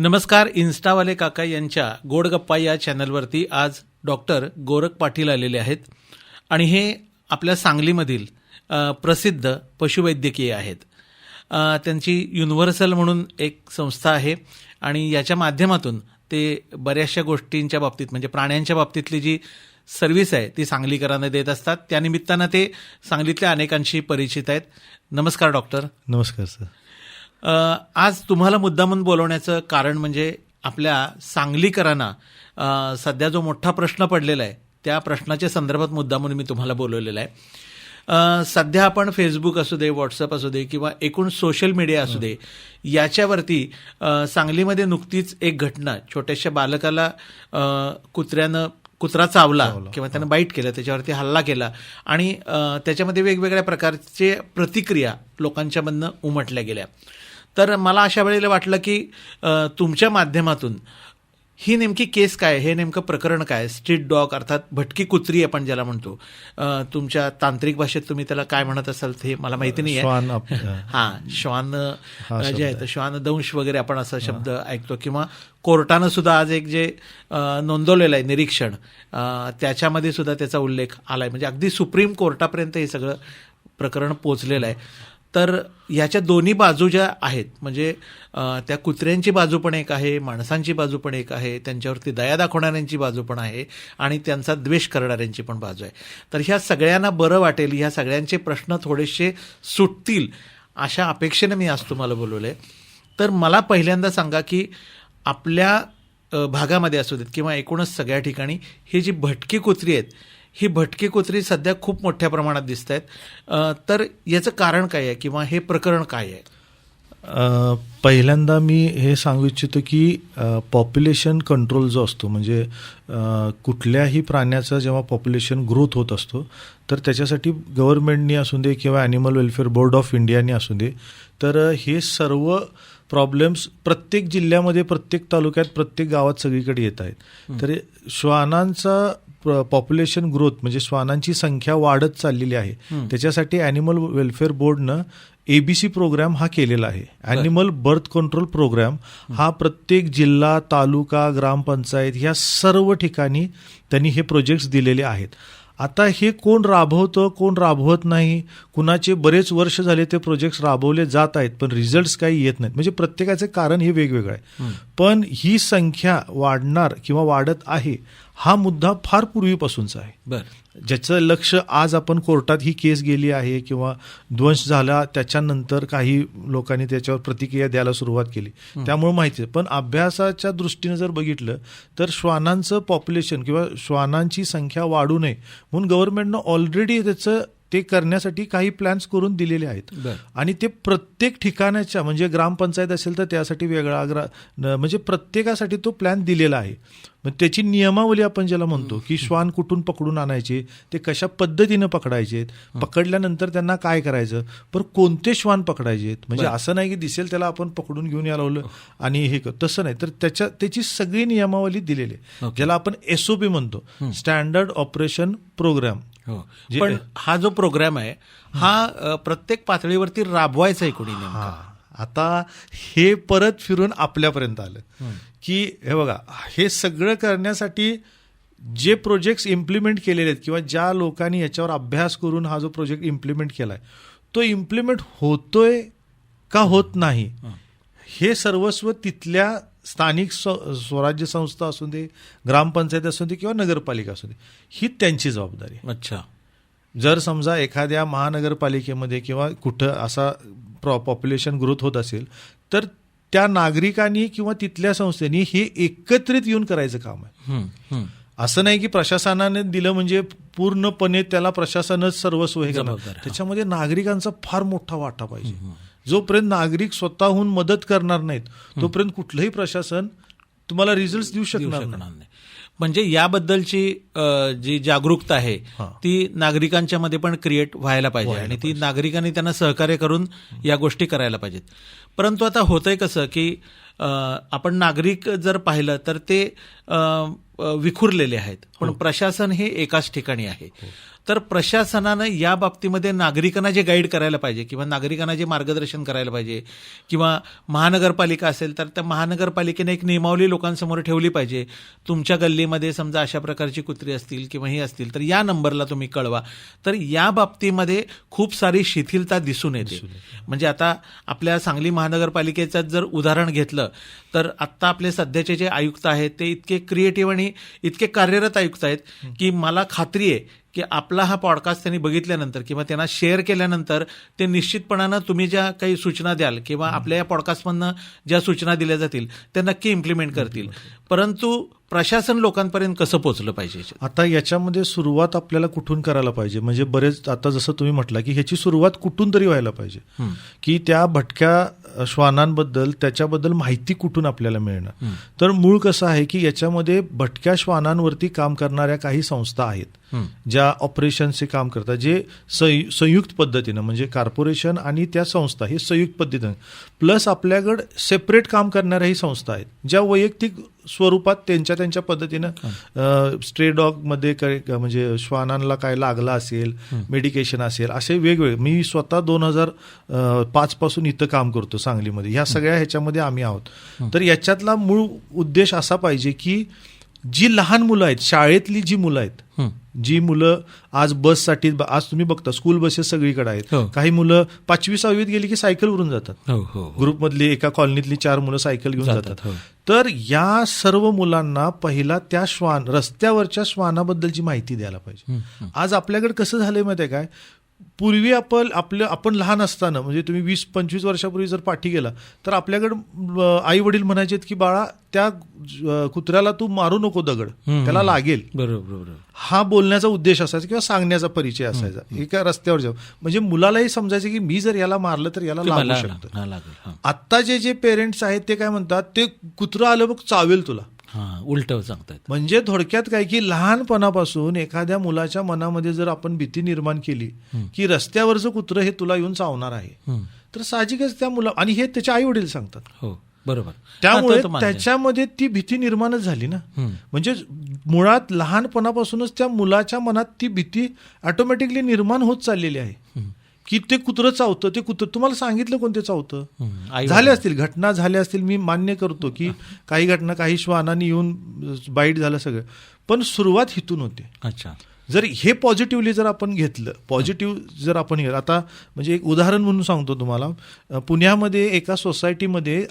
नमस्कार. इन्स्टावाले काका यांच्या गोड गप्पा या चॅनलवरती आज डॉक्टर गोरख पाटील आलेले आहेत आणि हे आपल्या सांगलीमधील प्रसिद्ध पशुवैद्यकीय आहेत. त्यांची युनिव्हर्सल म्हणून एक संस्था आहे आणि याच्या माध्यमातून ते बऱ्याचशा गोष्टींच्या बाबतीत म्हणजे प्राण्यांच्या बाबतीतली जी सर्व्हिस आहे ती सांगलीकरांना देत असतात. त्यानिमित्तानं ते सांगलीतल्या अनेकांशी परिचित आहेत. नमस्कार डॉक्टर. नमस्कार सर. आज तुम्हाला मुद्दामून बोलवण्याचं कारण म्हणजे आपल्या सांगलीकरांना सध्या जो मोठा प्रश्न पडलेला आहे त्या प्रश्नाच्या संदर्भात मुद्दामून मी तुम्हाला बोलवलेलं आहे. सध्या आपण फेसबुक असू दे, व्हॉट्सअप असू दे किंवा एकूण सोशल मीडिया असू दे, याच्यावरती सांगलीमध्ये नुकतीच एक घटना, छोट्याशा बालकाला कुत्रा चावला किंवा त्यानं बाईट केलं, त्याच्यावरती हल्ला केला आणि त्याच्यामध्ये वेगवेगळ्या प्रकारचे प्रतिक्रिया लोकांच्यामधनं उमटल्या गेल्या. तर मला अशा वेळेला वाटलं की तुमच्या माध्यमातून ही नेमकी केस काय, हे नेमकं प्रकरण काय, स्ट्रीट डॉग अर्थात भटकी कुत्री आपण ज्याला म्हणतो, तुमच्या तांत्रिक भाषेत तुम्ही त्याला काय म्हणत असाल ते मला माहिती नाही आहे. श्वान जे आहे श्वानदंश वगैरे आपण असा शब्द ऐकतो किंवा कोर्टानं सुद्धा आज एक जे नोंदवलेलं आहे निरीक्षण, त्याच्यामध्ये सुद्धा त्याचा उल्लेख आलाय. म्हणजे अगदी सुप्रीम कोर्टापर्यंत हे सगळं प्रकरण पोचलेलं आहे. तर याच्या दोन्ही बाजू ज्या आहेत म्हणजे त्या कुत्र्यांची बाजू पण एक आहे, माणसांची बाजू पण एक आहे, त्यांच्यावरती दया दाखवणाऱ्यांची बाजू पण आहे आणि त्यांचा द्वेष करणाऱ्यांची पण बाजू आहे. तर ह्या सगळ्यांना बरं वाटेल, ह्या सगळ्यांचे प्रश्न थोडेसे सुटतील अशा अपेक्षेनं मी आज तुम्हाला बोलवलं आहे. तर मला पहिल्यांदा सांगा की आपल्या भागामध्ये असू देत किंवा एकूणच सगळ्या ठिकाणी ही जी भटकी कुत्री आहेत, ही भटकी कुत्री सध्या खूप मोठ्या प्रमाणात दिसत आहेत. तर याचं कारण काय आहे किंवा हे प्रकरण काय आहे? पहिल्यांदा मी हे सांगू इच्छितो की पॉप्युलेशन कंट्रोल जो असतो म्हणजे कुठल्याही प्राण्याचा जेव्हा पॉप्युलेशन ग्रोथ होत असतो तर त्याच्यासाठी गव्हर्नमेंटनी असू दे किंवा ॲनिमल वेलफेअर बोर्ड ऑफ इंडियानी असू दे, तर हे सर्व प्रॉब्लेम्स प्रत्येक जिल्ह्यामध्ये, प्रत्येक तालुक्यात, प्रत्येक गावात सगळीकडे येत आहेत. तर श्वानांचा पॉप्युलेशन ग्रोथ म्हणजे श्वानांची संख्या वाढत चाललेली आहे. त्याच्यासाठी ॲनिमल वेलफेअर बोर्डनं ABC प्रोग्राम हा केलेला आहे. ॲनिमल बर्थ कंट्रोल प्रोग्राम हा प्रत्येक जिल्हा, तालुका, ग्रामपंचायत ह्या सर्व ठिकाणी त्यांनी हे प्रोजेक्ट्स दिलेले आहेत. आता हे कोण राबवतं, कोण राबवत नाही, कुणाचे बरेच वर्ष झाले ते प्रोजेक्ट्स राबवले जात आहेत पण रिझल्ट्स काही येत नाहीत. म्हणजे प्रत्येकाचे कारण हे वेगवेगळं आहे. पण ही संख्या वाढणार किंवा वाढत आहे हा मुद्दा फार पूर्वीपासूनचा आहे. ज्याचं लक्ष आज आपण कोर्टात ही केस गेली आहे किंवा ध्वंस झाला त्याच्यानंतर काही लोकांनी त्याच्यावर प्रतिक्रिया द्यायला सुरुवात केली त्यामुळे माहिती आहे. पण अभ्यासाच्या दृष्टीनं जर बघितलं तर श्वानांचं पॉप्युलेशन किंवा श्वानांची संख्या वाढू नये म्हणून गव्हर्नमेंटनं ऑलरेडी त्याचं ते करण्यासाठी काही प्लॅन्स करून दिलेले आहेत. आणि ते प्रत्येक ठिकाणाच्या म्हणजे ग्रामपंचायत असेल तर त्यासाठी वेगळा म्हणजे प्रत्येकासाठी तो प्लॅन दिलेला आहे. मग त्याची नियमावली आपण ज्याला म्हणतो की श्वान कुठून पकडून आणायचे, ते कशा पद्धतीनं पकडायचे, पकडल्यानंतर त्यांना काय करायचं, पण कोणते श्वान पकडायचे. म्हणजे असं नाही की दिसेल त्याला आपण पकडून घेऊन यायला लावलं आणि हे तसं नाही, तर त्याची सगळी नियमावली दिलेली आहे ज्याला आपण SOP म्हणतो, स्टँडर्ड ऑपरेशन प्रोग्राम. पण हा जो प्रोग्राम आहे हा प्रत्येक पातळीवरती राबवायचा आहे कोणी? आता हे परत फिरून आपल्यापर्यंत आलं की हे बघा, हे सगळं करण्यासाठी जे प्रोजेक्ट्स इम्प्लिमेंट केलेले आहेत किंवा ज्या लोकांनी याच्यावर अभ्यास करून हा जो प्रोजेक्ट इम्प्लिमेंट केलाय तो इम्प्लिमेंट होतोय का होत नाही हे सर्वस्व तिथल्या स्थानिक स्वराज्य संस्था असू दे, ग्रामपंचायत असू दे किंवा नगरपालिका असू दे, ही त्यांची जबाबदारी. अच्छा. जर समजा एखाद्या महानगरपालिकेमध्ये किंवा कुठं असा पॉप्युलेशन ग्रोथ होत असेल तर त्या नागरिकांनी किंवा तिथल्या संस्थेनी हे एकत्रित येऊन करायचं काम आहे. असं नाही की प्रशासनाने दिलं म्हणजे पूर्णपणे त्याला प्रशासनच सर्वस्व हे करणार. त्याच्यामध्ये नागरिकांचा फार मोठा वाटा पाहिजे. जोपर्यंत नागरिक स्वतःहून मदत करणार नाहीत तोपर्यंत कुठलंही प्रशासन तुम्हाला रिझल्ट देऊ शकणार नाही. म्हणजे याबद्दलची जी जागरूकता आहे ती नागरिकांच्या मध्ये पण क्रिएट व्हायला पाहिजे आणि ती नागरिकांनी त्यांना सहकार्य करून या गोष्टी करायला पाहिजेत. परंतु आता होतंय कसं की आपण नागरिक जर पाहिलं तर ते विखुरलेले आहेत, पण प्रशासन हे एकाच ठिकाणी आहे. तर प्रशासनानं या बाबतीमध्ये नागरिकांना जे गाईड करायला पाहिजे किंवा नागरिकांना जे मार्गदर्शन करायला पाहिजे, किंवा महानगरपालिका असेल तर त्या महानगरपालिकेने एक नियमावली लोकांसमोर ठेवली पाहिजे. तुमच्या गल्लीमध्ये समजा अशा प्रकारची कुत्री असतील किंवा हे असतील तर या नंबरला तुम्ही कळवा. तर या बाबतीमध्ये खूप सारी शिथिलता दिसून येते. म्हणजे आता आपल्या सांगली महानगरपालिकेचं जर उदाहरण घेतलं तर आत्ता आपले सध्याचे जे आयुक्त आहेत ते इतके क्रिएटिव्ह आणि इतके कार्यरत आयुक्त आहेत की मला खात्री आहे की आपला हा पॉडकास्ट त्यांनी बघितल्यानंतर किंवा त्यांना शेअर केल्यानंतर ते निश्चितपणानं तुम्ही ज्या काही सूचना द्याल किंवा आपल्या या पॉडकास्टमधनं ज्या सूचना दिल्या जातील त्या नक्की इम्प्लिमेंट करतील. परंतु प्रशासन लोकांपर्यंत कसं पोहोचलं पाहिजे? आता याच्यामध्ये सुरुवात आपल्याला कुठून करायला पाहिजे? म्हणजे बरेच आता जसं तुम्ही म्हटला की ह्याची सुरुवात कुठून तरी व्हायला पाहिजे, की त्या भटक्या श्वानांबद्दल त्याच्याबद्दल माहिती कुठून आपल्याला मिळणार. तर मूळ कसं आहे की याच्यामध्ये भटक्या श्वानांवरती काम करणाऱ्या काही संस्था आहेत ज्या ऑपरेशनचे काम करतात, जे संयुक्त पद्धतीनं, म्हणजे कॉर्पोरेशन आणि त्या संस्था हे संयुक्त पद्धतीनं, प्लस आपल्याकडे सेपरेट काम करणाऱ्याही संस्था आहेत ज्या वैयक्तिक स्वरूपात त्यांच्या पद्धतीनं स्ट्रे डॉगमध्ये म्हणजे श्वानांना काय लागला असेल, मेडिकेशन असेल, असे वेगवेगळे. मी स्वतः 2005 पासून इथं काम करतो सांगलीमध्ये. ह्या सगळ्या ह्याच्यामध्ये आम्ही आहोत. तर याच्यातला मूळ उद्देश असा पाहिजे की जी लहान मुलं आहेत, शाळेतली जी मुलं आहेत, जी मुलं आज बससाठी, आज तुम्ही बघता स्कूल बसेस सगळीकडे आहेत, काही मुलं 5वी-6वीत गेली की सायकलवरून जातात. ग्रुपमधली एका कॉलनीतली 4 मुलं सायकल घेऊन जातात. तर या सर्व मुलांना पहिला त्या रस्त्यावरच्या श्वानाबद्दलची माहिती द्यायला पाहिजे. आज आपल्याकडे कसं झालंय माहिती आहे काय? पूर्वी आपण लहान असताना, म्हणजे तुम्ही 20-25 वर्षापूर्वी जर पाठी गेला तर आपल्याकडे आई वडील म्हणायचे की बाळा त्या कुत्र्याला तू मारू नको, दगड त्याला लागेल. बरोबर. हा बोलण्याचा उद्देश असायचा किंवा सांगण्याचा परिचय असायचा एका रस्त्यावर जाऊ. म्हणजे मुलालाही समजायचं की मी जर याला मारलं तर याला लागू शकतं. आत्ता जे पेरेंट्स आहेत ते काय म्हणतात, ते कुत्रं आलं बघ चावेल तुला, उलट सांगतात. म्हणजे थोडक्यात काय की लहानपणापासून एखाद्या मुलाच्या मनामध्ये जर आपण भीती निर्माण केली की रस्त्यावरचं कुत्रं हे तुला येऊन चावणार आहे, तर साहजिकच त्या मुला, आणि हे त्याचे आई वडील सांगतात. हो, बरोबर. त्यामुळे त्याच्यामध्ये ती भीती निर्माणच झाली ना. म्हणजे मुळात लहानपणापासूनच त्या मुलाच्या मनात ती भीती ऑटोमॅटिकली निर्माण होत चाललेली आहे की ते कुत्रं चावतं, ते कुत्रं. तुम्हाला सांगितलं कोणते चावतं? झाले असतील, घटना झाल्या असतील, मी मान्य करतो की काही घटना, काही श्वानांनी येऊन बाईट झालं सगळं, पण सुरुवात हिथून होते. अच्छा. जर हे पॉझिटिव्हली जर आपण घेतलं, जर आपण आता म्हणजे एक उदाहरण म्हणून सांगतो तुम्हाला. पुण्यामध्ये एका सोसायटीमध्ये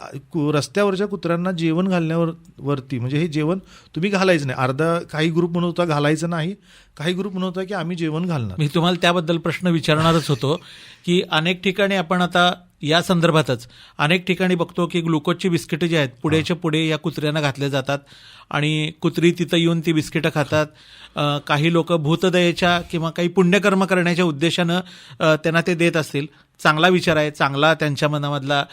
रस्त्यावरच्या कुत्र्यांना जेवण घालण्यावरती, म्हणजे हे जेवण तुम्ही घालायचं नाही, काही ग्रुप म्हणत होता घालायचं नाही, काही ग्रुप म्हणत होता की आम्ही जेवण घालणार. मी तुम्हाला त्याबद्दल प्रश्न विचारणारच होतो की अनेक ठिकाणी आपण आता या संदर्भातच अनेक ठिकाणी बघतो की ग्लुकोजची बिस्किटं जी आहेत पुढेच्या पुढे या कुत्र्यांना घातल्या जातात आणि कुत्री तिथं येऊन ती बिस्किटं खातात. काही लोक भूतदयेच्या किंवा काही पुण्यकर्म करण्याच्या उद्देशानं त्यांना ते देत असतील. चांगला विचार आहे, चांगला त्यांच्या मनामधला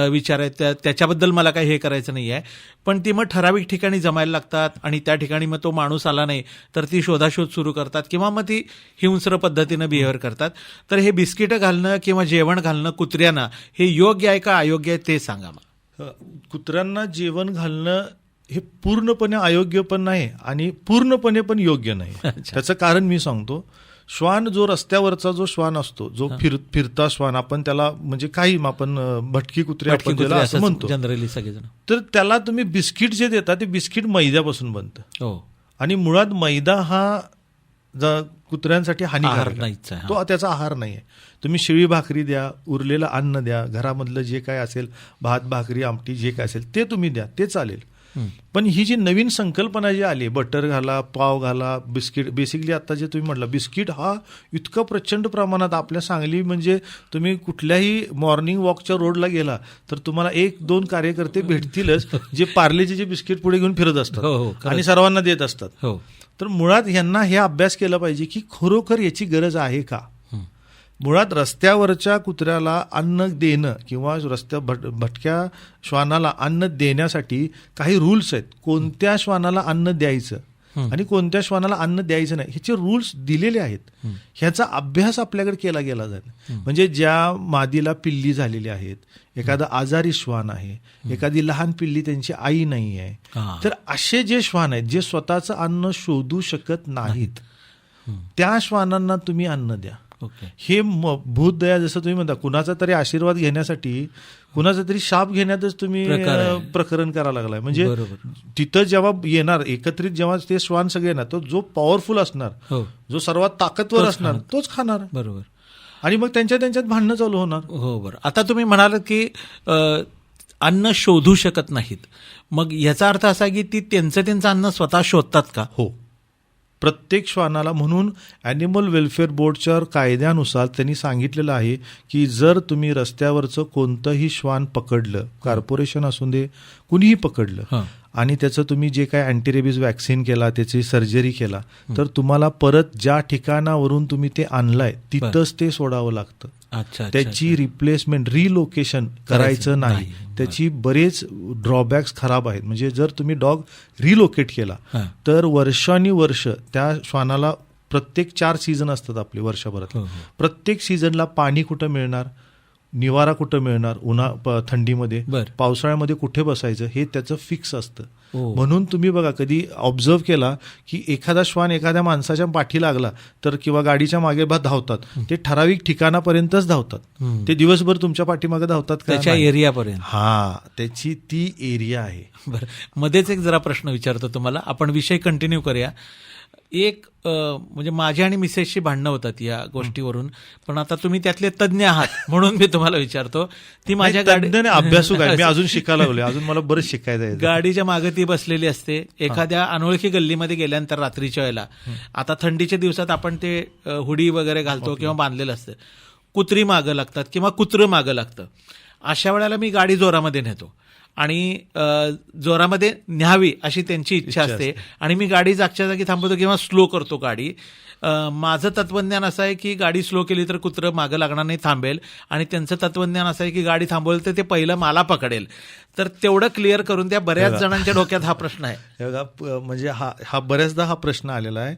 विचार आहे, त्याच्याबद्दल मला काही हे करायचं नाही आहे. पण ती मग ठराविक ठिकाणी जमायला लागतात आणि त्या ठिकाणी मग तो माणूस आला नाही तर ती शोधाशोध सुरू करतात किंवा मग ती हिंस्र पद्धतीनं बिहेव्हिअर करतात. तर हे बिस्किटं घालणं किंवा जेवण घालणं कुत्र्यांना हे योग्य आहे का अयोग्य आहे ते सांगा मग. कुत्र्यांना जेवण घालणं हे पूर्णपणे अयोग्य पण नाही आणि पूर्णपणे पण योग्य नाही. त्याचं कारण मी सांगतो. श्वान जो रस्त्यावरचा जो श्वान असतो, जो फिरता श्वान, आपण त्याला म्हणजे काही आपण भटकी कुत्रे आपण त्याला असं म्हणतो जनरली सगळेजण, तर त्याला तुम्ही बिस्किट जे देता ते बिस्किट मैद्यापासून बनतं. हो. आणि मुळात मैदा हा कुत्र्यांसाठी हानिकारक आहे, तो त्याचा आहार नाही आहे. तुम्ही शिळी भाकरी द्या, उरलेलं अन्न द्या, घरामधलं जे काय असेल भात भाकरी आमटी जे काय असेल ते तुम्ही द्या, ते चालेल. पण ही जी नवीन संकल्पना जी आली, बटर घाला, पाव घाला, बिस्किट, बेसिकली आता जे तुम्ही म्हटलं बिस्किट हा इतका प्रचंड प्रमाणात आपल्या सांगली, म्हणजे तुम्ही कुठल्याही मॉर्निंग वॉकच्या रोडला गेला तर तुम्हाला 1-2 कार्यकर्ते भेटतीलच जे पार्लेचे जे बिस्किट पुढे घेऊन फिरत असतात आणि सर्वांना देत असतात. तर मुळात यांना हे अभ्यास केला पाहिजे की खरोखर याची गरज आहे का. मुळात रस्त्यावरच्या कुत्र्याला अन्न देणं किंवा भटक्या श्वानाला अन्न देण्यासाठी काही रूल्स आहेत. कोणत्या श्वानाला अन्न द्यायचं, आणि कोणत्या श्वानाला अन्न द्यायचं नाही, ह्याचे रूल्स दिलेले आहेत. ह्याचा अभ्यास आपल्याकडे केला गेला जाईल. म्हणजे ज्या मादीला पिल्ली झालेली आहेत, एखादा आजारी श्वान आहे, एखादी लहान पिल्ली त्यांची आई नाही आहे, तर असे जे श्वान आहेत जे स्वतःचं अन्न शोधू शकत नाहीत, त्या श्वानांना तुम्ही अन्न द्या. हे भूतदया, जसं तुम्ही म्हणता, कुणाचा तरी आशीर्वाद घेण्यासाठी कुणाचा तरी शाप घेण्यातच तुम्ही प्रकरण करायला लागलाय. म्हणजे तिथं जेव्हा येणार एकत्रित, जेव्हा ते श्वान सगळे येणार, तो जो पॉवरफुल असणार, जो सर्वात ताकदवर असणार, तोच खाणार. बरोबर. आणि मग त्यांच्यात भांडणं चालू होणार. हो, बरं. आता तुम्ही म्हणालात की अन्न शोधू शकत नाहीत, मग याचा अर्थ असा की ती त्यांचं अन्न स्वतः शोधतात का? हो, प्रत्येक श्वानाला. म्हणून ॲनिमल वेलफेअर बोर्डच्या कायद्यानुसार त्यांनी सांगितलेलं आहे की जर तुम्ही रस्त्यावरचं कोणतंही श्वान पकडलं, कॉर्पोरेशन असू दे, कुणीही पकडलं, आणि त्याचं तुम्ही जे काय अँटीरेबीज वॅक्सिन केला, त्याची सर्जरी केला, तर तुम्हाला परत ज्या ठिकाणावरून तुम्ही ते आणलाय तिथंच ते सोडावं लागतं. त्याची रिप्लेसमेंट, रिलोकेशन करायचं नाही. त्याची बरेच ड्रॉबॅक्स खराब आहेत. म्हणजे जर तुम्ही डॉग रिलोकेट केला तर वर्षानुवर्ष त्या श्वानाला, प्रत्येक 4 सीझन असतात आपले वर्षभरात, प्रत्येक सीझनला पाणी कुठं मिळणार, निवारा कुठं मिळणार, थंडीमध्ये, पावसाळ्यामध्ये कुठे बसायचं, हे त्याचं फिक्स असतं. म्हणून तुम्ही बघा, कधी ऑब्झर्व केला की एखादा श्वान एखाद्या माणसाच्या पाठी लागला तर, किंवा गाडीच्या मागे धावतात, ते ठराविक ठिकाणापर्यंतच धावतात. ते दिवसभर तुमच्या पाठीमागे धावतात का? त्याच्या एरियापर्यंत. त्याची ती एरिया आहे. बरं, मध्येच एक जरा प्रश्न विचारतो तुम्हाला, आपण विषय कंटिन्यू करूया. एक म्हणजे माझी आणि मिसेसची भांडणं होतात या गोष्टीवरून, पण आता तुम्ही त्यातले तज्ज्ञ आहात म्हणून मी तुम्हाला विचारतो. ती माझ्या अभ्यासू काय, मी अजून शिकायला लागलोय, अजून मला बरंच शिकायचं आहे. गाडीच्या मागे ती बसलेली असते, एखाद्या अनोळखी गल्लीमध्ये गेल्यानंतर रात्रीच्या वेळेला, आता थंडीच्या दिवसात आपण ते हुडी वगैरे घालतो किंवा बांधलेलं असतं, कुत्री मागं लागतात किंवा कुत्रं मागं लागतं. अशा वेळेला मी गाडी जोरामध्ये नेतो आणि जोरामध्ये न्यावी अशी त्यांची इच्छा असते, आणि मी गाडी जागच्या जागी थांबवतो किंवा स्लो करतो गाडी. माझं तत्वज्ञान असं आहे की गाडी स्लो केली तर कुत्रं मागं लागणार नाही, थांबेल. आणि त्यांचं तत्वज्ञान असं आहे की गाडी थांबवली तर ते पहिलं मला पकडेल. तर तेवढं क्लिअर करून त्या बऱ्याच जणांच्या डोक्यात हा प्रश्न आहे. म्हणजे हा बऱ्याचदा हा प्रश्न आलेला आहे.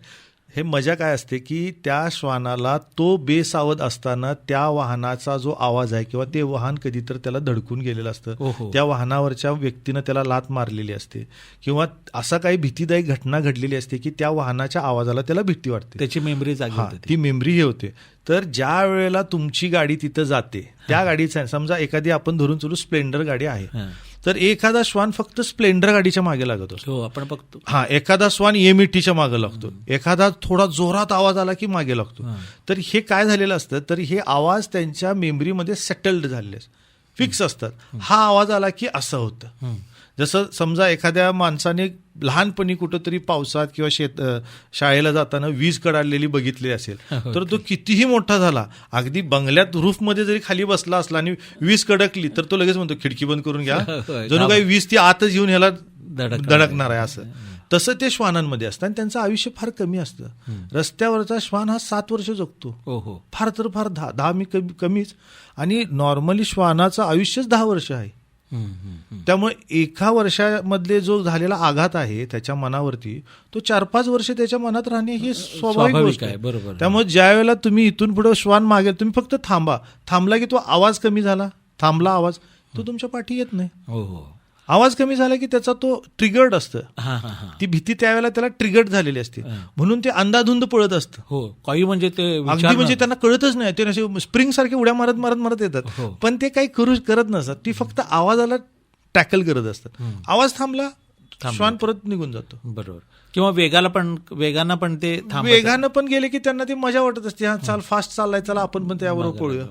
हे मजा काय असते की त्या श्वानाला तो बेसावध असताना त्या वाहनाचा जो आवाज आहे, किंवा ते वाहन कधी तर त्याला धडकून गेलेलं असतं, त्या वाहनावरच्या व्यक्तीनं त्याला लात मारलेली असते, किंवा असा काही भीतीदायक घटना घडलेली असते की त्या वाहनाच्या आवाजाला त्याला भीती वाटते, त्याची मेमरी जागी होते, ती मेमरी हे होते. तर ज्या वेळेला तुमची गाडी तिथं जाते, त्या गाडीचा, समजा एखादी आपण धरून चलू स्प्लेंडर गाडी आहे, तर एखादा श्वान फक्त स्प्लेंडर गाडीच्या मागे लागत असतो, आपण बघतो. एखादा श्वान एमईटीच्या मागे लागतो, एखादा थोडा जोरात आवाज आला की मागे लागतो. तर हे काय झालेलं असतं, तर हे आवाज त्यांच्या मेमरीमध्ये सेटल्ड झालेले, फिक्स असतात. हा आवाज आला की असं होतं. जसं समजा एखाद्या माणसाने लहानपणी कुठंतरी पावसात किंवा शाळेला जाताना वीज कडाडलेली बघितली असेल, तर तो कितीही मोठा झाला, अगदी बंगल्यात रूफमध्ये जरी खाली बसला असला आणि वीज कडकली तर तो लगेच म्हणतो खिडकी बंद करून घ्या, जणू काही वीज ती आतच येऊन ह्याला धडकणार आहे असं. तसं ते श्वानांमध्ये असतं, आणि त्यांचं आयुष्य फार कमी असतं. रस्त्यावरचा श्वान हा 7 वर्ष जगतो, फार तर फार 10 मी कमीच, आणि नॉर्मली श्वानाचं आयुष्यच 10 वर्ष आहे. त्यामुळे एका वर्षामधले जो झालेला आघात आहे त्याच्या मनावरती, तो 4-5 वर्ष त्याच्या मनात राहणे ही स्वाभाविक गोष्ट आहे. बरोबर. त्यामुळे ज्या वेळेला तुम्ही इथून पुढे श्वान मागेल, तुम्ही फक्त थांबला की तो आवाज कमी झाला, थांबला आवाज, तो तुमच्या पाठी येत नाही. आवाज कमी झाला की त्याचा तो ट्रिगर्ड असतं, ती भीती त्यावेळेला त्याला ट्रिगर्ड झालेली असते, म्हणून ते अंधाधुंद पळत असतं. काही म्हणजे ते अगदी म्हणजे त्यांना कळतच नाही, ते असे स्प्रिंग सारखे उड्या मारत येतात, पण ते काही करत नसतात. ती फक्त आवाजाला टॅकल करत असतात. आवाज थांबला, श्वान परत निघून जातो. बरोबर. किंवा वेगानं पण ते वेगानं पण गेले की त्यांना ती मजा वाटत असते, हा चाल फास्ट चाललाय, चला आपण पण त्याबरोबर पळूया.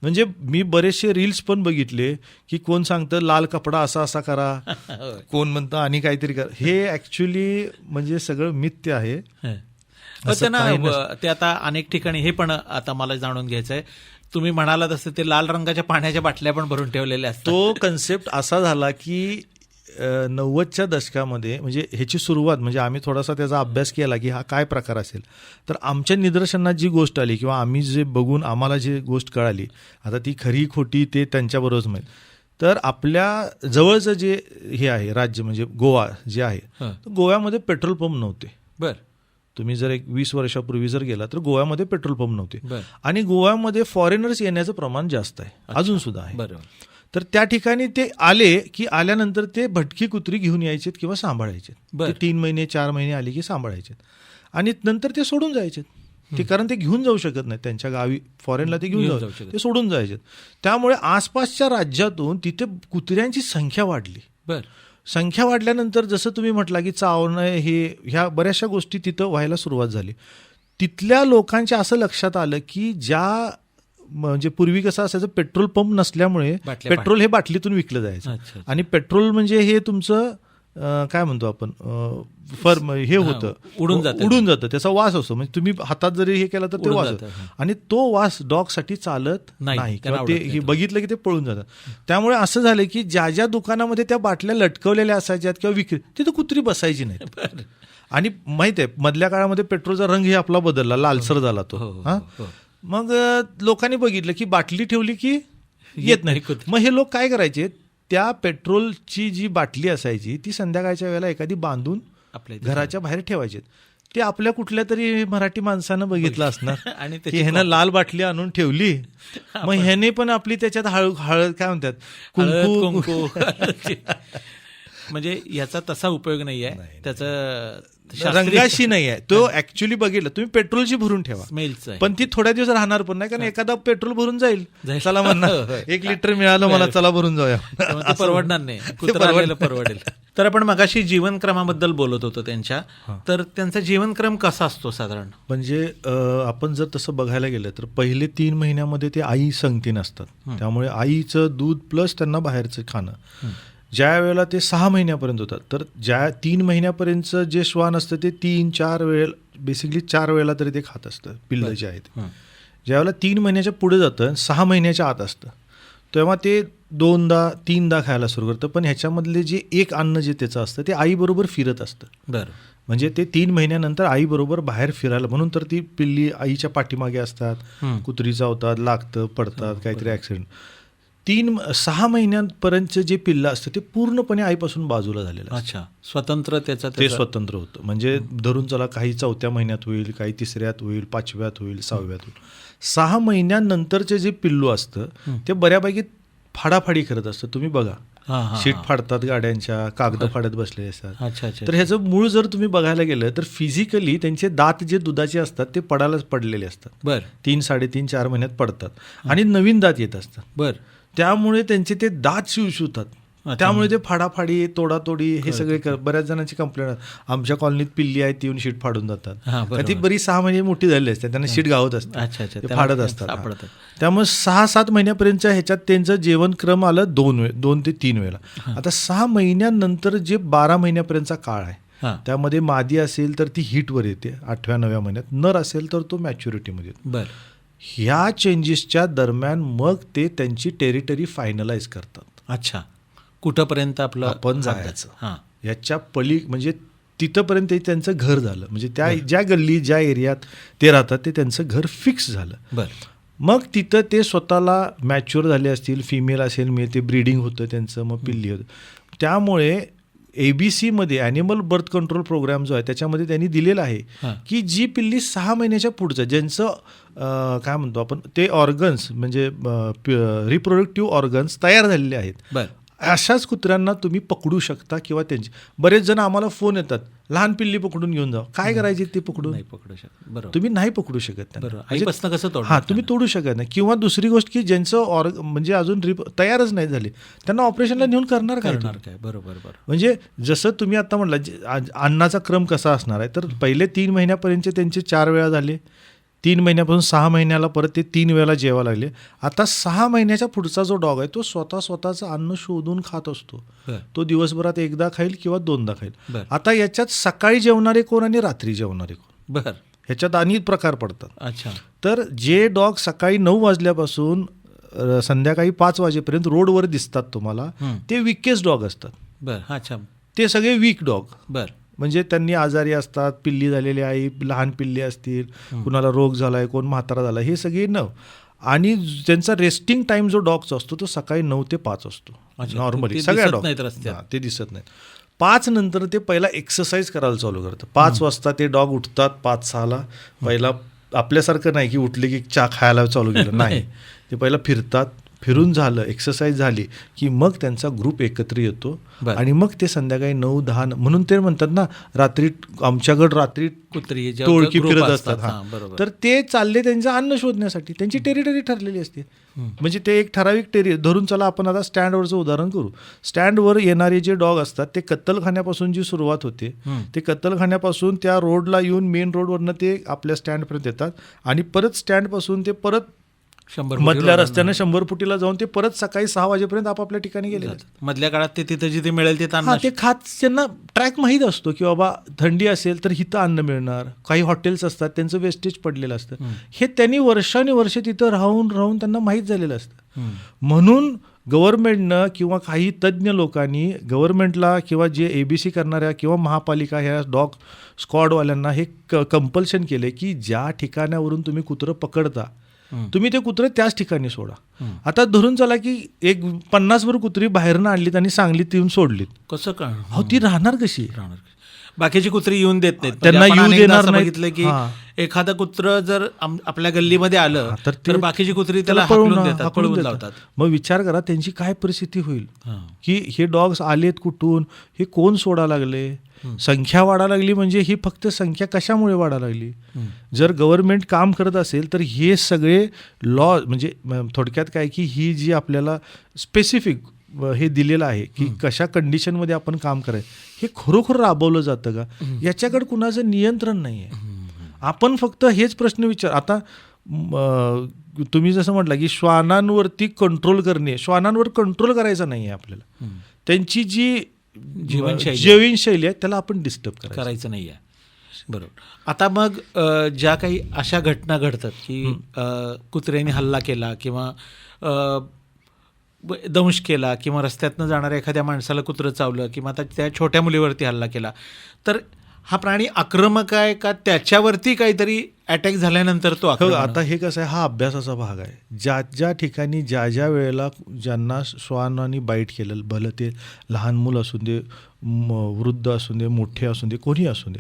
म्हणजे मी बरेचसे रील्स पण बघितले की कोण सांगतं लाल कपडा असा करा, कोण म्हणतं आणि काहीतरी करा. हे ऍक्च्युली म्हणजे सगळं मिथ्य आहे. ते आता अनेक ठिकाणी हे पण आता मला जाणून घ्यायचंय, तुम्ही म्हणालात असं ते लाल रंगाच्या पाण्याच्या बाटल्या पण भरून ठेवलेल्या असतात. तो कन्सेप्ट असा झाला की 90च्या दशकामध्ये, म्हणजे ह्याची सुरुवात, म्हणजे आम्ही थोडासा त्याचा अभ्यास केला की हा काय प्रकार असेल, तर आमच्या निदर्शनात जी गोष्ट आली किंवा आम्ही जे बघून आम्हाला जी गोष्ट कळाली, आता ती खरी खोटी ते त्यांच्याबरोबरच माहीत. तर आपल्या जवळचं जे हे आहे राज्य म्हणजे गोवा जे आहे, तर गोव्यामध्ये पेट्रोल पंप नव्हते. बर. तुम्ही जर 20 वर्षापूर्वी जर गेला तर गोव्यामध्ये पेट्रोल पंप नव्हते बर. आणि गोव्यामध्ये फॉरेनर्स येण्याचं प्रमाण जास्त आहे, अजून सुद्धा आहे. बरोबर. तर त्या ठिकाणी ते आले की आल्यानंतर ते भटकी कुत्री घेऊन यायचेत किंवा सांभाळायचे. बर. ते 3 महिने 4 महिने आले की सांभाळायचे आणि नंतर ते सोडून जायचे. ते कारण ते घेऊन जाऊ शकत नाही त्यांच्या गावी, फॉरेनला ते घेऊन जाऊ शकत, ते सोडून जायचे. त्यामुळे आसपासच्या राज्यातून तिथे कुत्र्यांची संख्या वाढली. बर. संख्या वाढल्यानंतर जसं तुम्ही म्हटला की चावणं हे ह्या बऱ्याचशा गोष्टी तिथं व्हायला सुरुवात झाली. तिथल्या लोकांच्या असं लक्षात आलं की म्हणजे पूर्वी कसं असायचं, पेट्रोल पंप नसल्यामुळे पेट्रोल हे बाटलीतून विकलं जायचं. आणि पेट्रोल म्हणजे हे तुमचं काय म्हणतो आपण हे होतं, उडून जातं, त्याचा वास असतो. म्हणजे तुम्ही हातात जरी हे केलं तर ते वास होतं आणि तो वास डॉगसाठी चालत नाही किंवा ते बघितलं की ते पळून जातात. त्यामुळे असं झालं की ज्या ज्या दुकानामध्ये त्या बाटल्या लटकवलेल्या असायच्यात किंवा विक्री, तिथं कुत्री बसायची नाही. आणि माहित आहे मधल्या काळामध्ये पेट्रोलचा रंग हे आपला बदलला, लालसर झाला तो. हा, मग लोकांनी बघितलं की बाटली ठेवली की येत नाही. मग हे लोक काय करायचे, त्या पेट्रोलची जी बाटली असायची ती संध्याकाळच्या वेळेला एखादी बांधून आपल्या घराच्या बाहेर ठेवायचे. ते आपल्या कुठल्या तरी मराठी माणसानं बघितलं असणार आणि ह्यानं लाल बाटली आणून ठेवली, मग ह्याने पण आपली त्याच्यात हळद काय म्हणतात, कुंकू. म्हणजे याचा तसा उपयोग नाही आहे, त्याचं रंगाशी नाही आहे तो. ऍक्च्युली बघितलं तुम्ही पेट्रोलची भरून ठेवा, स्मेलचं, पण ती थोड्या दिवस राहणार पण नाही, कारण एखादा पेट्रोल भरून जाईल, चला म्हणणार 1 लिटर मिळालं मला, चला भरून जाऊया, परवडणार नाही, परवडेल. तर आपण मगाशी जीवनक्रमाबद्दल बोलत होतो त्यांच्या, तर त्यांचा जीवनक्रम कसा असतो साधारण? म्हणजे आपण जर तसं बघायला गेलं तर पहिले 3 महिन्यामध्ये ते आई संगती नसतात, त्यामुळे आईचं दूध प्लस त्यांना बाहेरचं खाणं. ज्या वेळेला ते 6 महिन्यापर्यंत होतात, तर ज्या 3 महिन्यापर्यंतचं जे श्वान असतं ते 3-4 वेळेला, बेसिकली 4 वेळेला तरी ते खात असतं पिल्लं जे आहेत. ज्यावेळेला 3 महिन्याच्या पुढे जातं, 6 महिन्याच्या आत असतं, तेव्हा ते 2दा-3दा खायला सुरू करतं. पण ह्याच्यामधले जे एक अन्न जे त्याचं असतं ते आईबरोबर फिरत असतं. बरं. म्हणजे ते 3 महिन्यानंतर आईबरोबर बाहेर फिरायला, म्हणून तर ती पिल्ली आईच्या पाठीमागे असतात, कुत्री चावतात, लागतं, पडतात, काहीतरी ॲक्सिडेंट. 6 महिन्यांपर्यंतचे जे पिल्लं असतं ते पूर्णपणे आईपासून बाजूला झालेलं असतं. अच्छा, स्वतंत्र ते स्वतंत्र होतं. म्हणजे धरून चला, काही 4थ्या महिन्यात होईल, काही 3ऱ्यात होईल, 5व्यात होईल, 6व्यात होईल. 6 महिन्यानंतरचे जे पिल्लू असतं ते बऱ्यापैकी फाडाफाडी करत असतं. तुम्ही बघा, शीट फाडतात गाड्यांच्या, कागद फाडत बसलेले असतात. तर ह्याचं मूळ जर तुम्ही बघायला गेलं तर फिजिकली त्यांचे दात जे दुधाचे असतात ते पडलेले असतात. बरं. 3-3.5-4 महिन्यात पडतात आणि नवीन दात येत असतात. बरं. त्यामुळे त्यांचे ते दात शिवशिवतात, त्यामुळे ते फाडाफाडी, तोडातोडी हे सगळे बऱ्याच जणांची कंप्लेंट, आमच्या कॉलनीत पिल्ली आहेत ती येऊन शीट फाडून जातात. ती बरी 6 महिने मोठी झाली असते, त्यांना शीट गावत असते, ते फाडत असतात. त्यामुळे 6-7 महिन्यापर्यंतच्या ह्याच्यात त्यांचं जेवणक्रम आलं 2 ते 3 वेळा. आता 6 महिन्यानंतर जे 12 महिन्यापर्यंतचा काळ आहे, त्यामध्ये मादी असेल तर ती हिटवर येते 8व्या-9व्या महिन्यात, नर असेल तर तो मॅच्युरिटीमध्ये येतो. ह्या चेंजेसच्या दरम्यान मग ते त्यांची टेरिटरी फायनलाइज करतात. अच्छा, कुठंपर्यंत आपलं आपण जायचं, याच्या म्हणजे तिथंपर्यंत त्यांचं घर झालं. म्हणजे त्या ज्या गल्ली, ज्या एरियात ते राहतात ते त्यांचं घर फिक्स झालं. बरं. मग तिथं ते स्वतःला मॅच्युअर झाले असतील, फिमेल असेल, ते ब्रीडिंग होतं त्यांचं, मग पिल्ली होतं. त्यामुळे ABCमध्ये ॲनिमल बर्थ कंट्रोल प्रोग्राम जो आहे त्याच्यामध्ये त्यांनी दिलेलं आहे की जी पिल्ली 6 महिन्याच्या पुढचं, ज्यांचं काय म्हणतो आपण ते ऑर्गन्स म्हणजे रिप्रोडक्टिव्ह ऑर्गन्स तयार झालेले आहेत, अशाच कुत्र्यांना तुम्ही पकडू शकता. किंवा त्यांचे बरेच जण आम्हाला फोन येतात, लहान पिल्ली पकडून घेऊन जा. काय करायची ते पकडून नाही पकडू शकत. तुम्ही नाही पकडू शकत, तुम्ही तोडू शकत नाही. किंवा दुसरी गोष्ट की ज्यांचं म्हणजे अजून तयारच नाही झाले, त्यांना ऑपरेशनला नेऊन करणार काय? बरोबर. म्हणजे जसं तुम्ही आता म्हटलं अन्नाचा क्रम कसा असणार आहे, तर पहिले 3 महिन्यापर्यंतचे त्यांचे 4 वेळा झाले, 3 महिन्यापासून 6 महिन्याला परत ते 3 वेळा जेवा लागले. आता 6 महिन्याच्या पुढचा जो डॉग आहे तो स्वतःचं अन्न शोधून खात असतो. तो दिवसभरात 1दा खाईल किंवा 2दा खाईल. आता याच्यात सकाळी जेवणारे कोण आणि रात्री जेवणारे कोण, ह्याच्यात आणि प्रकार पडतात. अच्छा. तर जे डॉग सकाळी 9 वाजल्यापासून संध्याकाळी 5 वाजेपर्यंत रोडवर दिसतात तुम्हाला, ते वीकेस्ट डॉग असतात. अच्छा. ते सगळे वीक डॉग. म्हणजे त्यांनी आजारी असतात, पिल्ली झालेली आहे, लहान पिल्ली असतील, कुणाला रोग झालाय, कोण म्हातारा झाला, हे सगळे आणि त्यांचा रेस्टिंग टाइम जो डॉगचा असतो तो सकाळी 9 ते 5 असतो नॉर्मली सगळ्या डॉग. ते दिसत नाहीत. 5 नंतर ते पहिला एक्सरसाइज करायला चालू करतं. 5 वाजता ते डॉग उठतात 5-6ला. पहिला आपल्यासारखं नाही की उठले की चहा खायला चालू केलं, नाही. ते पहिला फिरतात, फिरून झालं, एक्सरसाइज झाली की मग त्यांचा ग्रुप एकत्र येतो आणि मग ते संध्याकाळी 9-10 म्हणून ते म्हणतात ना, रात्री आमच्याकडे रात्री कुत्री टोळकी फिरत असतात. बरोबर. तर ते चालले त्यांचं अन्न शोधण्यासाठी. त्यांची टेरिटरी ठरलेली असते. म्हणजे ते एक ठराविक धरून चला, आपण आता स्टँडवरचं उदाहरण करू. स्टँडवर येणारे जे डॉग असतात ते कत्तलखान्यापासून जी सुरुवात होते, ते कत्तलखान्यापासून त्या रोडला येऊन मेन रोडवरनं ते आपल्या स्टँडपर्यंत येतात आणि परत स्टँडपासून ते परत 100 मधल्या रस्त्यानं 100 फुटीला जाऊन ते परत सकाळी 6 वाजेपर्यंत आपापल्या ठिकाणी गेले. मधल्या काळात ते तिथं जिथे मिळेल ते ते खात त्यांना ट्रॅक माहीत असतो की बाबा थंडी असेल तर हिथं अन्न मिळणार. काही हॉटेल्स असतात त्यांचं वेस्टेज पडलेलं असतं. हे त्यांनी वर्षानुवर्षे तिथं राहून राहून त्यांना माहीत झालेलं असतं. म्हणून गव्हर्नमेंटनं किंवा काही तज्ज्ञ लोकांनी गव्हर्नमेंटला किंवा जे ABC करणाऱ्या किंवा महापालिका ह्या डॉग स्क्वॉडवाल्यांना हे कंपल्शन केले की ज्या ठिकाणावरून तुम्ही कुत्रं पकडता तुम्ही ते कुत्रे त्याच ठिकाणी सोडा. आता धरून चला की एक 50 कुत्री बाहेरनं आणलीत आणि सांगलीत येऊन सोडलीत, कसं कळणार? हो, ती राहणार कशी? बाकीची कुत्री येऊन देत नाहीत. त्यांना येऊ देणार नाही. बघितलं की एखादं कुत्र जर आपल्या गल्लीमध्ये आलं तर बाकीची कुत्री त्याला हाकलून देतात, पळवून लावतात. मग विचार करा त्यांची काय परिस्थिती होईल की हे डॉग्स आलेत कुठून, हे कोण सोडा लागले. संख्या वाढा लागली म्हणजे ही फक्त संख्या कशामुळे वाढा लागली? जर गव्हर्नमेंट काम करत असेल तर हे सगळे लॉ, म्हणजे थोडक्यात काय की ही जी आपल्याला स्पेसिफिक हे दिलेलं आहे की कशा कंडिशनमध्ये आपण काम करायचं, हे खरोखर राबवलं जातं का? याच्याकडे कुणाचं नियंत्रण नाही आहे. आपण फक्त हेच प्रश्न विचार. आता तुम्ही जसं म्हटलं की श्वानांवरती कंट्रोल करणे, श्वानांवर कंट्रोल करायचा नाही आहे आपल्याला. त्यांची जी जीवनशैली आहे त्याला आपण डिस्टर्ब करायचं नाही आहे. बरोबर. आता मग ज्या काही अशा घटना घडतात की कुत्र्याने हल्ला केला किंवा दंश केला किंवा रस्त्यातनं जाणाऱ्या एखाद्या माणसाला कुत्रं चावलं किंवा आता त्या छोट्या मुलीवरती हल्ला केला, तर हा प्राणी आक्रमक आहे का त्याच्यावरती काहीतरी अटॅक झाल्यानंतर तो आक्रमक? आता हे कसं आहे, हा अभ्यासाचा भाग आहे. ज्या ठिकाणी ज्या वेळेला ज्यांना श्वानाने बाईट केलं, भलं ते लहान मूल असू दे, वृद्ध असू दे, मोठे असू दे, कोणी असू दे,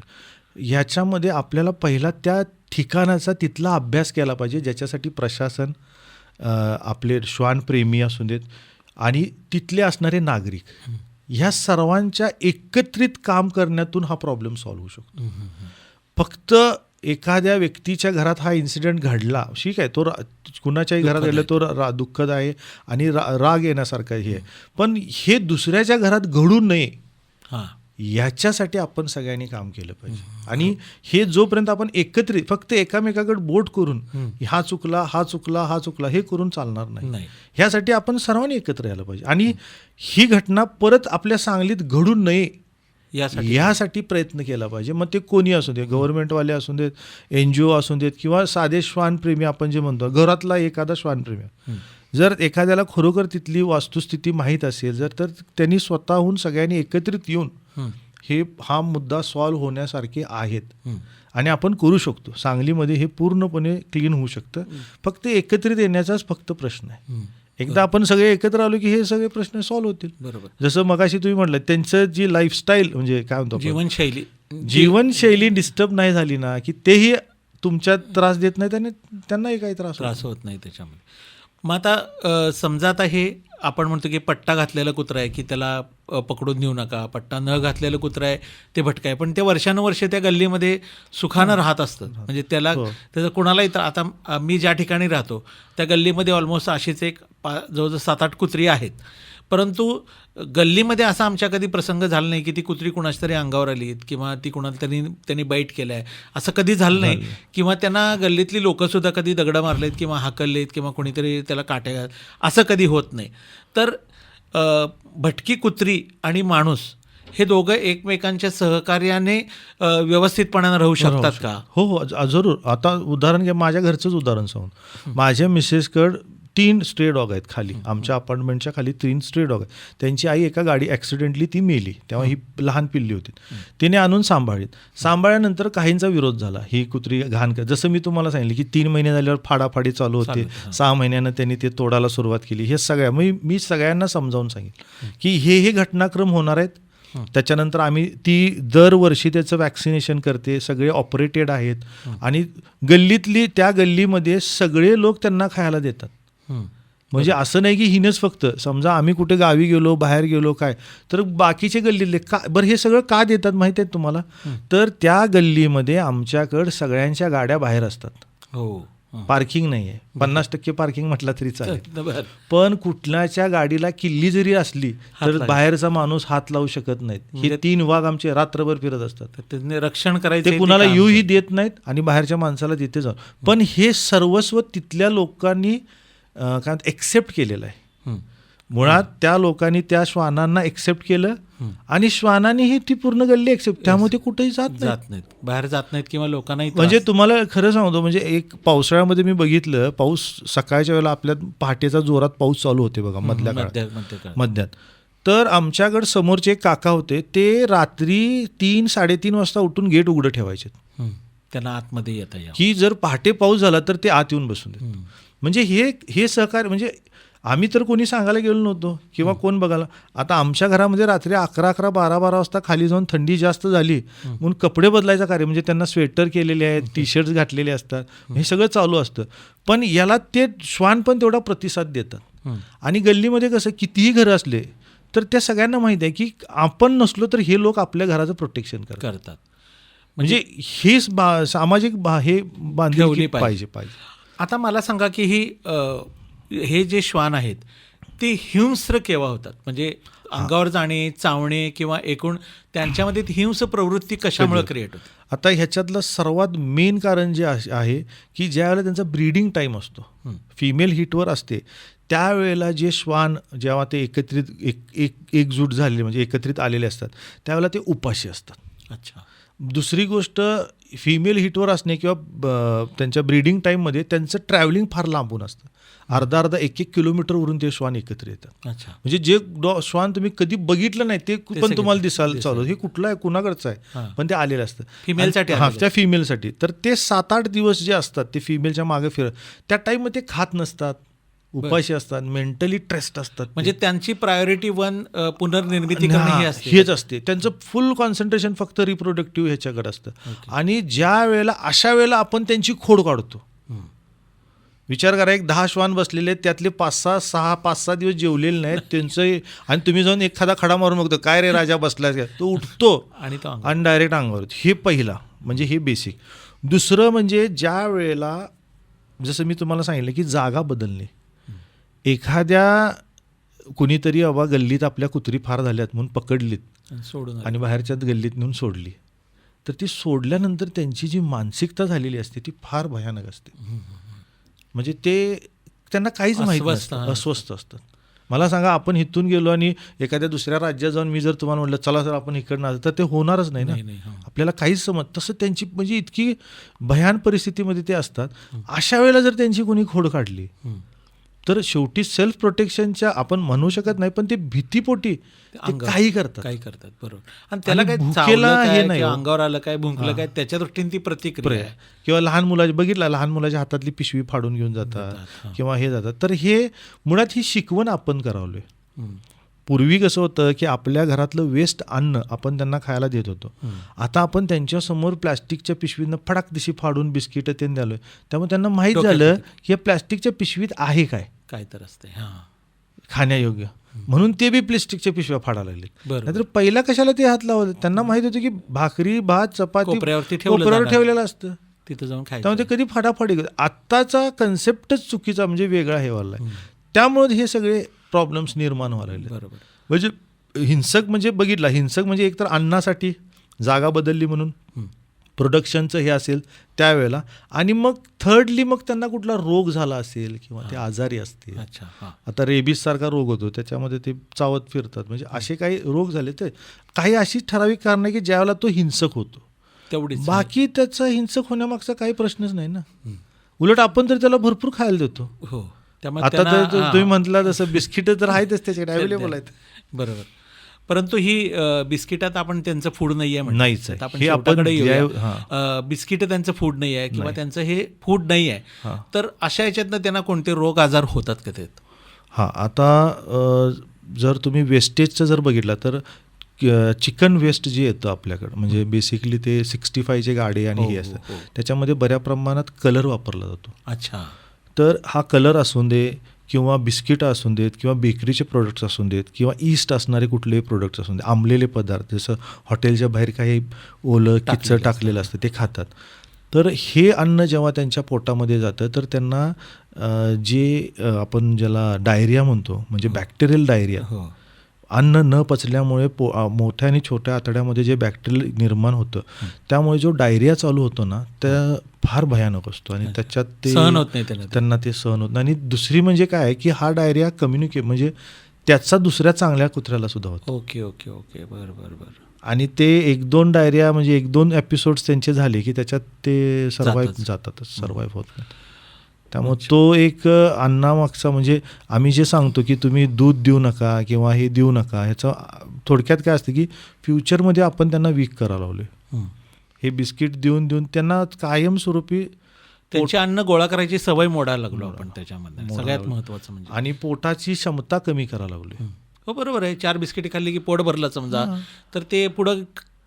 ह्याच्यामध्ये आपल्याला पहिला त्या ठिकाणाचा तिथला अभ्यास केला पाहिजे, ज्याच्यासाठी प्रशासन, आपले श्वानप्रेमी असू देत आणि तिथले असणारे नागरिक, ह्या सर्वांच्या एकत्रित काम करण्यातून हा प्रॉब्लेम सॉल्व्ह होऊ शकतो. फक्त एखाद्या व्यक्तीच्या घरात हा इन्सिडेंट घडला, ठीक आहे, तो कुणाच्याही घरात घडला तो दुःखद आहे आणि राग येण्यासारखं हे आहे, पण हे दुसऱ्याच्या घरात घडू नये याच्यासाठी आपण सगळ्यांनी काम केलं पाहिजे. आणि हे जोपर्यंत आपण एकत्रित फक्त एकामेकाकडे बोट करून हा चुकला हा चुकला हा चुकला हे करून चालणार नाही. ह्यासाठी आपण सर्वांनी एकत्र यायला पाहिजे आणि ही घटना परत आपल्या सांगलीत घडू नये यासाठी प्रयत्न केला पाहिजे. मग ते कोणी असू दे, गव्हर्नमेंटवाले असू देत, NGO असू देत किंवा साधे श्वानप्रेमी, आपण जे म्हणतो घरातला एखादा श्वानप्रेमी, जर एखाद्याला खरोखर तिथली वास्तुस्थिती माहीत असेल जर, तर त्यांनी स्वतःहून सगळ्यांनी एकत्रित येऊन हा मुद्दा सॉल्व्ह होण्यासारखे आहेत आणि आपण करू शकतो. सांगलीमध्ये हे पूर्णपणे क्लीन होऊ शकतं. फक्त एकत्रित येण्याचाच फक्त प्रश्न आहे. एकदा आपण सगळे एकत्र आलो की हे सगळे प्रश्न सॉल्व्ह होतील. बरोबर. जसं मगाशी तुम्ही म्हटलं, त्यांचं जी लाईफस्टाईल म्हणजे काय म्हणतो जीवनशैली डिस्टर्ब नाही झाली ना, की तेही तुमच्यात त्रास देत नाही, त्यांनाही काही त्रास होत नाही त्याच्यामध्ये. मग आता समजा आता हे आपण म्हणतो की पट्टा घातलेलं कुत्रं आहे की त्याला पकडून नेऊ नका, पट्टा न घातलेलं कुत्रं आहे ते भटकाय, पण ते वर्षानुवर्षे त्या गल्लीमध्ये सुखानं राहत असतं. म्हणजे त्याला त्याचं कुणालाही आता मी ज्या ठिकाणी राहतो त्या गल्लीमध्ये ऑलमोस्ट अशीच एक जवळजवळ 7-8 कुत्री आहेत, परंतु गल्लीमध्ये असा आमच्या कधी प्रसंग झाला नाही की ती कुत्री कुणाच तरी अंगावर आलीत किंवा ती कुणाला तरी त्यांनी बाईट केलं आहे, असं कधी झालं नाही. किंवा त्यांना गल्लीतली लोकंसुद्धा कधी दगडं मारलेत किंवा हाकललेत किंवा कोणीतरी त्याला काट्या, असं कधी होत नाही. तर भटकी कुत्री आणि माणूस हे दोघं एकमेकांच्या सहकार्याने व्यवस्थितपणानं राहू शकतात का? हो, जरूर. आता उदाहरण घ्या, माझ्या घरचंच उदाहरण सांगून. माझ्या मिसेसकडं 3 स्ट्रे डॉग आहेत खाली, आमच्या अपार्टमेंटच्या खाली 3 स्ट्रे डॉग आहेत. त्यांची आई एका गाडी ॲक्सिडेंटली ती मेली, तेव्हा ही लहान पिल्ली होती. तिने आणून सांभाळल्यानंतर काहींचा विरोध झाला, ही कुत्री घाण कर. जसं मी तुम्हाला सांगितलं की 3 महिने झाल्यावर फाडाफाडी चालू होते, 6 महिन्यानं त्यांनी ते तोडायला सुरुवात केली. हे सगळ्या मी सगळ्यांना समजावून सांगितलं की हे घटनाक्रम होणार आहेत, त्याच्यानंतर आम्ही ती दरवर्षी त्याचं वॅक्सिनेशन करते, सगळे ऑपरेटेड आहेत आणि त्या गल्लीमध्ये सगळे लोक त्यांना खायला देतात. म्हणजे असं नाही की हिनच फक्त, समजा आम्ही कुठे गावी गेलो, बाहेर गेलो काय, तर बाकीचे गल्लीतले बरं हे सगळं का देतात माहिती आहे तुम्हाला? तर त्या गल्लीमध्ये आमच्याकडं सगळ्यांच्या गाड्या बाहेर असतात. हो, पार्किंग नाही आहे, 50% पार्किंग म्हटलं तरी चालेल. बरं. पण कुठल्याच्या गाडीला किल्ली जरी असली तर बाहेरचा माणूस हात लावू शकत नाहीत. हे 3 वाघ आमचे रात्रभर फिरत असतात. तर त्यांनी रक्षण करायचं, ते कुणाला येऊही देत नाहीत आणि बाहेरच्या माणसाला तिथे जाऊन. पण हे सर्वस्व तिथल्या लोकांनी काय एक्सेप्ट केलेलं आहे. मुळात त्या लोकांनी त्या श्वानांना एक्सेप्ट केलं आणि श्वानांनीही ती पूर्ण गल्ली एक्सेप्ट, त्यामुळे ते कुठेही जात नाहीत, बाहेर जात नाहीत किंवा लोकांनाही. म्हणजे तुम्हाला खरं सांगतो, म्हणजे एक पावसाळ्यामध्ये मी बघितलं, पाऊस सकाळच्या वेळेला आपल्या पहाटेचा जोरात पाऊस चालू होते बघा मध्यात. तर आमच्याकडे समोरचे एक काका होते, ते रात्री 3-3:30 वाजता उठून गेट उघडं ठेवायचे, त्यांना आतमध्ये येता यावं, की जर पहाटे पाऊस झाला तर ते आत येऊन बसून देत. म्हणजे हे सहकार्य, म्हणजे आम्ही तर कोणी सांगायला गेलो नव्हतो किंवा कोण बघायला. आता आमच्या घरामध्ये रात्री 11-11, 12-12 वाजता खाली जाऊन थंडी जास्त झाली म्हणून कपडे बदलायचा कार्य, म्हणजे त्यांना स्वेटर केलेले आहेत, टी-शर्ट्स घातलेले असतात, हे सगळं चालू असतं. पण याला ते श्वान पण तेवढा प्रतिसाद देतात. आणि गल्लीमध्ये कसं कितीही घरं असले तर त्या सगळ्यांना माहिती आहे की आपण नसलो तर हे लोक आपल्या घराचं प्रोटेक्शन करतात. म्हणजे हेच सामाजिक हे बांधली पाहिजे. आता मला सांगा की हे जे श्वान आहेत ते हिंस्र केव्हा होतात? म्हणजे अंगावर जाणे, चावणे किंवा एकूण त्यांच्यामध्ये हिंस्र प्रवृत्ती कशामुळे क्रिएट होते? आता ह्याच्यातलं सर्वात मेन कारण जे आहे की ज्या वेळेला त्यांचा ब्रीडिंग टाईम असतो, फिमेल हिटवर असते, त्यावेळेला जे श्वान जेव्हा ते एकजूट झालेले म्हणजे एकत्रित आलेले असतात त्यावेळेला ते उपाशी असतात. अच्छा. दुसरी गोष्ट, फिमेल हिटवर असणे किंवा त्यांच्या ब्रीडिंग टाईममध्ये त्यांचं ट्रॅव्हलिंग फार लांबून असतं. अर्धा 1-1 किलोमीटरवरून ते श्वान एकत्र येतात. अच्छा. म्हणजे जे श्वान तुम्ही कधी बघितलं नाही ते पण तुम्हाला दिसायला चालू, हे कुठलं आहे, कुणाकडचं आहे, पण ते आलेलं असतं फिमेलसाठी. त्या फिमेलसाठी. तर ते 7-8 दिवस जे असतात ते फिमेलच्या मागे त्या टाईममध्ये ते खात नसतात, उपाशी असतात, मेंटली ट्रेस्ड असतात. म्हणजे त्यांची प्रायोरिटी 1 पुनर्निर्मिती करणे हेच असते. त्यांचं फुल कॉन्सन्ट्रेशन फक्त रिप्रोडक्टिव्ह ह्याच्याकडे असतं. आणि ज्या वेळेला अशा वेळेला आपण त्यांची खोड काढतो, विचार करा, एक 10 श्वान बसलेले, त्यातले 5-6 दिवस जेवलेले नाहीत त्यांचं, आणि तुम्ही जाऊन एखादा खडा मारून बघतो, काय रे राजा बसलाय, तो उठतो आणि डायरेक्ट अंगावर. हे पहिला म्हणजे हे बेसिक. दुसरं म्हणजे ज्या वेळेला जसं मी तुम्हाला सांगितलं की जागा बदलणे, एखाद्या कुणीतरी बाबा गल्लीत आपल्या कुत्री फार झाल्यात म्हणून पकडलीत आणि बाहेरच्या गल्लीत नेऊन सोडली, तर ती सोडल्यानंतर त्यांची जी मानसिकता झालेली असते ती फार भयानक असते. म्हणजे त्यांना काहीच माहीत नसतं, अस्वस्थ असतात. मला सांगा, आपण इथून गेलो आणि एखाद्या दुसऱ्या राज्यात जाऊन मी जर तुम्हाला म्हटलं चला सर आपण इकडनं, तर ते होणारच नाही ना, आपल्याला काहीच तसं त्यांची म्हणजे इतकी भयान परिस्थितीमध्ये ते असतात. अशा वेळेला जर त्यांची कोणी खोड काढली तर शेवटी सेल्फ प्रोटेक्शनच्या आपण म्हणू शकत नाही, पण ते भीतीपोटी काही करतात. बरोबर. आणि त्याला काय हे नाही, अंगावर आलं काय, भुंकलं काय, त्याच्या दृष्टीने ती प्रतिक्रिया. किंवा लहान मुलाच्या हातातली पिशवी फाडून घेऊन जातात किंवा हे जातात. तर हे मुळात ही शिकवण आपण करावलोय. पूर्वी कसं होतं की आपल्या घरातलं वेस्ट अन्न आपण त्यांना खायला देत होतो, आता आपण त्यांच्यासमोर प्लॅस्टिकच्या पिशवीनं फडाक दिशी फाडून बिस्किटं ते द्यालोय. त्यामुळे त्यांना माहीत झालं की या प्लॅस्टिकच्या पिशवीत आहे काय तर असते खाण्यायोग्य, म्हणून ते बी प्लॅस्टिकच्या पिशव्या फाडायला लागले. नाहीतर पहिला कशाला ते हात लावले, त्यांना माहित होतं की भाकरी भात चपाती कोपऱ्यावर ठेवलेलं असतं, तिथं जाऊन खायचं. त्यामुळे ते कधी फाडाफाडी. आत्ताचा कन्सेप्टच चुकीचा म्हणजे वेगळा हे वाला आहे. त्यामुळे हे सगळे प्रॉब्लेम्स निर्माण व्हायला लागले. बरोबर. म्हणजे हिंसक म्हणजे बघितला, हिंसक म्हणजे एकतर अन्नासाठी जागा बदलली म्हणून प्रोडक्शनचं हे असेल त्यावेळेला, आणि मग थर्डली मग त्यांना कुठला रोग झाला असेल किंवा ते आजारी असतील. आता रेबीज सारखा रोग होतो, त्याच्यामध्ये ते चावत फिरतात, म्हणजे असे काही रोग झाले. तर काही अशी ठराविक कारण आहे की ज्यावेळेला तो हिंसक होतो, तेवढीच. बाकी त्याचा हिंसक होण्यामागचा काही प्रश्नच नाही ना. उलट आपण तर त्याला भरपूर खायला देतो. आता तर तुम्ही म्हटला तसं बिस्किट तर आहेतच त्याच्याकडे अवेलेबल आहेत. बरोबर. परंतु ही बिस्किटात आपण त्यांचं फूड नाही आहे, नाहीच आहे. बिस्किट त्यांचं फूड नाही आहे किंवा त्यांचं हे फूड नाही आहे, तर अशा याच्यातनं त्यांना कोणते रोग आजार होतात का ते? आता जर तुम्ही वेस्टेजचं जर बघितलं तर चिकन वेस्ट जे येतं आपल्याकडं, म्हणजे बेसिकली ते 65चे गाडे आणि हे असतं, त्याच्यामध्ये बऱ्या प्रमाणात कलर वापरला जातो. अच्छा. तर हा कलर असून दे किंवा बिस्किट असून देत किंवा बेकरीचे प्रोडक्ट्स असून देत किंवा ईस्ट असणारे कुठलेही प्रोडक्ट्स असून दे, आंबलेले पदार्थ जसं हॉटेलच्या बाहेर काही ओलं किच्चं टाकलेलं असतं ते खातात. तर हे अन्न जेव्हा त्यांच्या पोटामध्ये जातं तर त्यांना आपण ज्याला डायरिया म्हणतो, म्हणजे बॅक्टेरियल डायरिया, अन्न न पचल्यामुळे मोठ्या आणि छोट्या आतड्यामध्ये जे बॅक्टेरियल निर्माण होतं त्यामुळे जो डायरिया चालू होतो ना, त्या फार भयानक असतो आणि त्याच्यात ते सहन होत नाही त्यांना ते सहन होत नाही. आणि दुसरी म्हणजे काय आहे की हा डायरिया म्हणजे त्याचा दुसऱ्या चांगल्या कुत्र्याला सुद्धा होतो. Okay okay okay. बरं. आणि ते 1-2 डायरिया म्हणजे 1-2 एपिसोड्स त्यांचे झाले की त्याच्यात ते सर्वाईव्ह होत नाही. त्यामुळे तो एक अन्नामागचा, म्हणजे आम्ही जे सांगतो की तुम्ही दूध देऊ नका किंवा हे देऊ नका, ह्याचं थोडक्यात काय असतं की फ्युचरमध्ये आपण त्यांना वीक करायला लावले. हे बिस्किट देऊन त्यांना कायमस्वरूपी त्यांचे अन्न गोळा करायची सवय मोडायला लागलो आपण त्याच्यामध्ये, सगळ्यात महत्वाचं म्हणजे. आणि पोटाची क्षमता कमी करायला लागली. हो बरोबर आहे. 4 बिस्किटी खाल्ली की पोट भरलं समजा, तर ते पुढं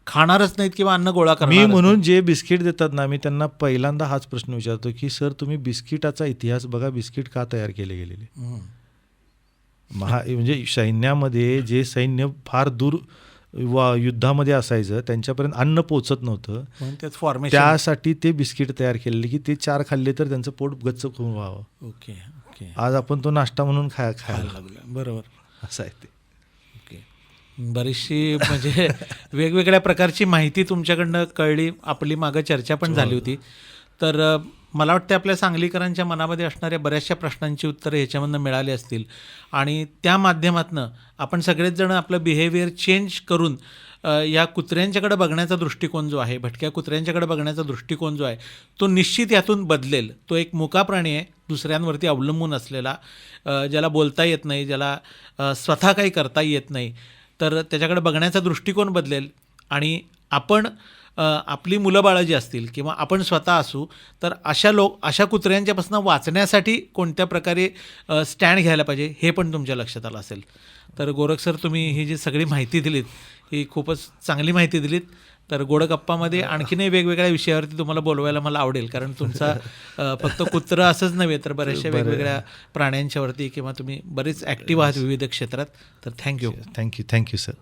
खाणारच नाहीत किंवा अन्न गोळा करणार. मी म्हणून जे बिस्किट देतात ना, मी त्यांना पहिल्यांदा हाच प्रश्न विचारतो की सर तुम्ही बिस्किटाचा इतिहास बघा, बिस्किट का तयार केले गेलेले. म्हणजे सैन्यामध्ये जे सैन्य फार दूर युद्धामध्ये असायचं त्यांच्यापर्यंत अन्न पोचत नव्हतं, त्यासाठी ते बिस्किट तयार केलेले की ते 4 खाल्ले तर त्यांचं पोट गच्च होऊन व्हावं. Okay okay. आज आपण तो नाश्ता म्हणून खायला लागलो. बरोबर, असं आहे ते. बरीचशी म्हणजे वेगवेगळ्या प्रकारची माहिती तुमच्याकडनं कळली, आपली मागं चर्चा पण झाली होती. तर मला वाटतं आपल्या सांगलीकरांच्या मनामध्ये असणाऱ्या बऱ्याचशा प्रश्नांची उत्तरं ह्याच्यामधनं मिळाली असतील आणि त्या माध्यमातनं आपण सगळेच जण आपलं बिहेवियर चेंज करून या कुत्र्यांच्याकडे बघण्याचा दृष्टिकोन जो आहे, भटक्या कुत्र्यांच्याकडे बघण्याचा दृष्टिकोन जो आहे तो निश्चित यातून बदलेल. तो एक मुका प्राणी आहे, दुसऱ्यांवरती अवलंबून असलेला, ज्याला बोलता येत नाही, ज्याला स्वतः काही करता येत नाही, तर त्याच्याकडे बघण्याचा दृष्टिकोन बदलेल. आणि आपण आपली मुलं बाळं जी असतील किंवा आपण स्वतः असू तर अशा कुत्र्यांच्यापासून वाचण्यासाठी कोणत्या प्रकारे स्टँड घ्यायला पाहिजे हे पण तुमच्या लक्षात आलं असेल. तर गोरख सर, तुम्ही ही जी सगळी माहिती दिलीत ही खूपच चांगली माहिती दिलीत. तर गोड गप्पामध्ये आणखीनही वेगवेगळ्या विषयावरती तुम्हाला बोलवायला मला आवडेल, कारण तुमचा फक्त कुत्रं असंच नव्हे तर बऱ्याचशा वेगवेगळ्या प्राण्यांच्यावरती किंवा तुम्ही बरेच ॲक्टिव्ह आहात विविध क्षेत्रात. तर थँक्यू सर.